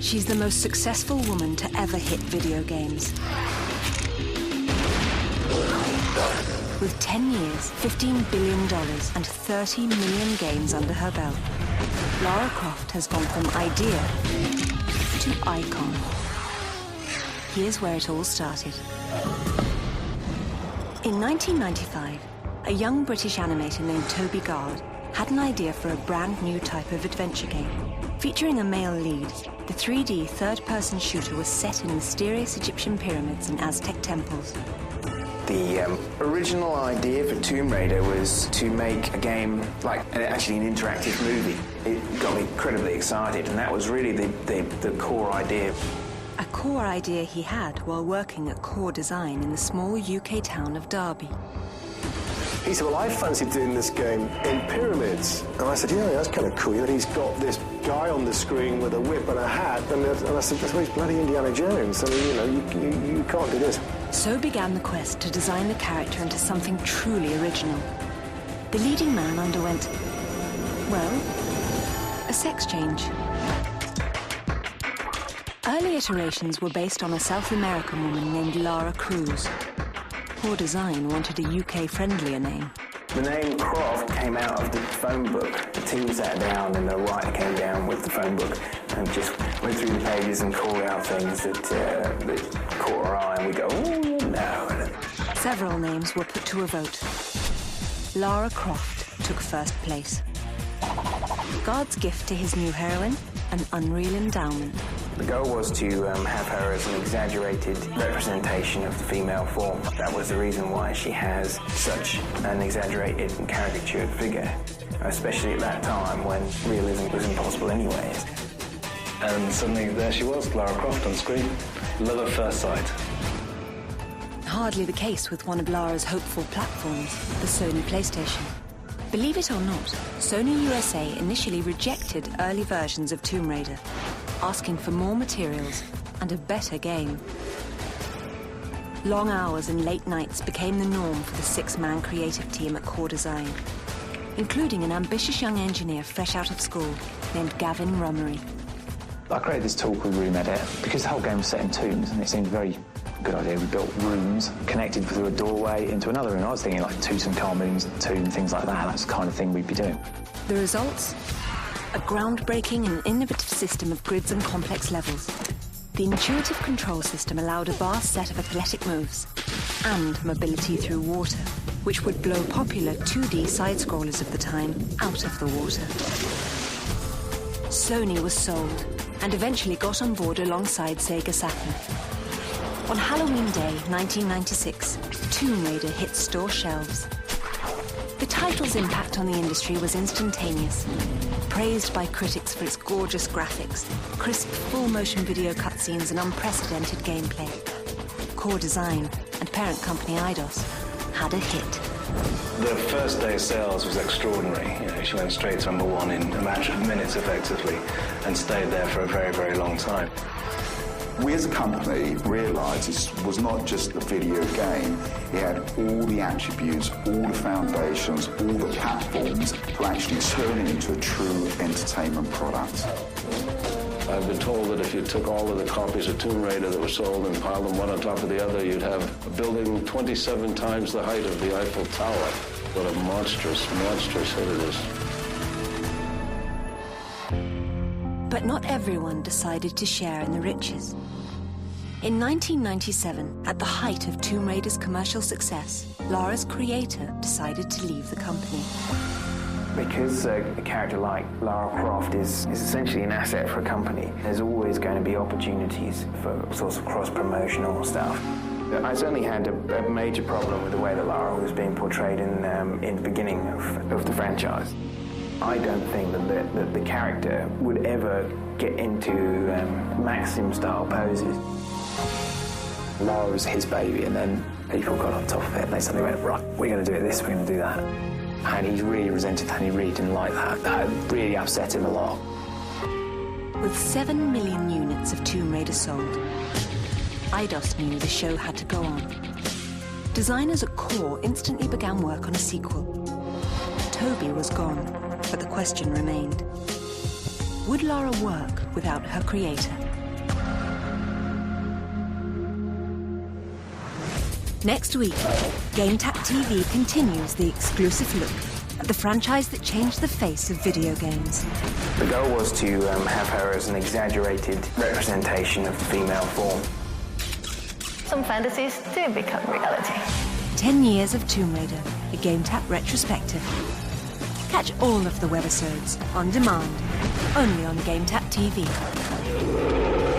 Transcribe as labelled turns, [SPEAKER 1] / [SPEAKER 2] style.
[SPEAKER 1] She's the most successful woman to ever hit video games. With 10 years, $15 billion, and 30 million games under her belt, Lara Croft has gone from idea to icon. Here's where it all started. In 1995, a young British animator named Toby Gard had an idea for a brand new type of adventure game. Featuring a male lead, the 3D third-person shooter was set in mysterious Egyptian pyramids and Aztec temples.
[SPEAKER 2] The original idea for Tomb Raider was to make a game like actually an interactive movie. It got me incredibly excited, and that was really the core idea.
[SPEAKER 1] A core idea he had while working at Core Design in the small UK town of Derby.
[SPEAKER 3] He said, well, I fancied doing this game in pyramids. And I said, yeah, that's kind of cool. And he's got this guy on the screen with a whip and a hat. And I said, that's why he's bloody Indiana Jones. I mean, you know, you can't do this.
[SPEAKER 1] So began the quest to design the character into something truly original. The leading man underwent, well, a sex change. Early iterations were based on a South American woman named Lara Cruz. Core Design wanted a UK-friendlier name.
[SPEAKER 2] The name Croft came out of the phone book. The team sat down and the writer came down with the phone book and just went through the pages and called out things that caught our eye, and we go, ooh, no.
[SPEAKER 1] Several names were put to a vote. Lara Croft took first place. God's gift to his new heroine, an unreal endowment.
[SPEAKER 2] The goal was to have her as an exaggerated representation of the female form. That was the reason why she has such an exaggerated and caricatured figure, especially at that time when realism was impossible anyways.
[SPEAKER 4] And suddenly there she was, Lara Croft on screen. Love at first sight.
[SPEAKER 1] Hardly the case with one of Lara's hopeful platforms, the Sony PlayStation. Believe it or not, Sony USA initially rejected early versions of Tomb Raider, asking for more materials and a better game. Long hours and late nights became the norm for the six-man creative team at Core Design, including an ambitious young engineer fresh out of school named Gavin Rummery.
[SPEAKER 5] I created this tool called Room Edit because the whole game was set in tombs, and it seemed a very good idea. We built rooms connected through a doorway into another room. I was thinking like Tutankhamun's tomb, things like that. That's the kind of thing we'd be doing.
[SPEAKER 1] The results? A groundbreaking and innovative system of grids and complex levels. The intuitive control system allowed a vast set of athletic moves and mobility through water, which would blow popular 2D side-scrollers of the time out of the water. Sony was sold and eventually got on board alongside Sega Saturn. On Halloween Day 1996, Tomb Raider hit store shelves. The title's impact on the industry was instantaneous. Praised by critics for its gorgeous graphics, crisp full-motion video cutscenes and unprecedented gameplay, Core Design and parent company Eidos had a hit.
[SPEAKER 4] The first day's sales was extraordinary. You know, she went straight to #1 in a matter of minutes, effectively, and stayed there for a very, very long time.
[SPEAKER 6] We as a company realised this was not just a video game. It had all the attributes, all the foundations, all the platforms to actually turn it into a true entertainment product.
[SPEAKER 7] I've been told that if you took all of the copies of Tomb Raider that were sold and piled them one on top of the other, you'd have a building 27 times the height of the Eiffel Tower. What a monstrous, monstrous hit it is.
[SPEAKER 1] But not everyone decided to share in the riches. In 1997, at the height of Tomb Raider's commercial success, Lara's creator decided to leave the company.
[SPEAKER 2] Because a character like Lara Croft is essentially an asset for a company, there's always going to be opportunities for sorts of cross-promotional stuff. I certainly had a major problem with the way that Lara was being portrayed in the beginning of the franchise. I don't think that the character would ever get into Maxim-style poses.
[SPEAKER 5] Lara was his baby, and then people got on top of it, and they suddenly went, right, we're going to do it this, we're going to do that. And he really resented that, and he really didn't like that. That really upset him a lot.
[SPEAKER 1] With 7 million units of Tomb Raider sold, Eidos knew the show had to go on. Designers at Core instantly began work on a sequel. Toby was gone, but the question remained. Would Lara work without her creator? Next week, Gametap TV continues the exclusive look at the franchise that changed the face of video games.
[SPEAKER 2] The goal was to have her as an exaggerated representation of the female form.
[SPEAKER 8] Some fantasies do become reality.
[SPEAKER 1] 10 years of Tomb Raider, a Gametap retrospective. Catch all of the webisodes on demand, only on Gametap TV.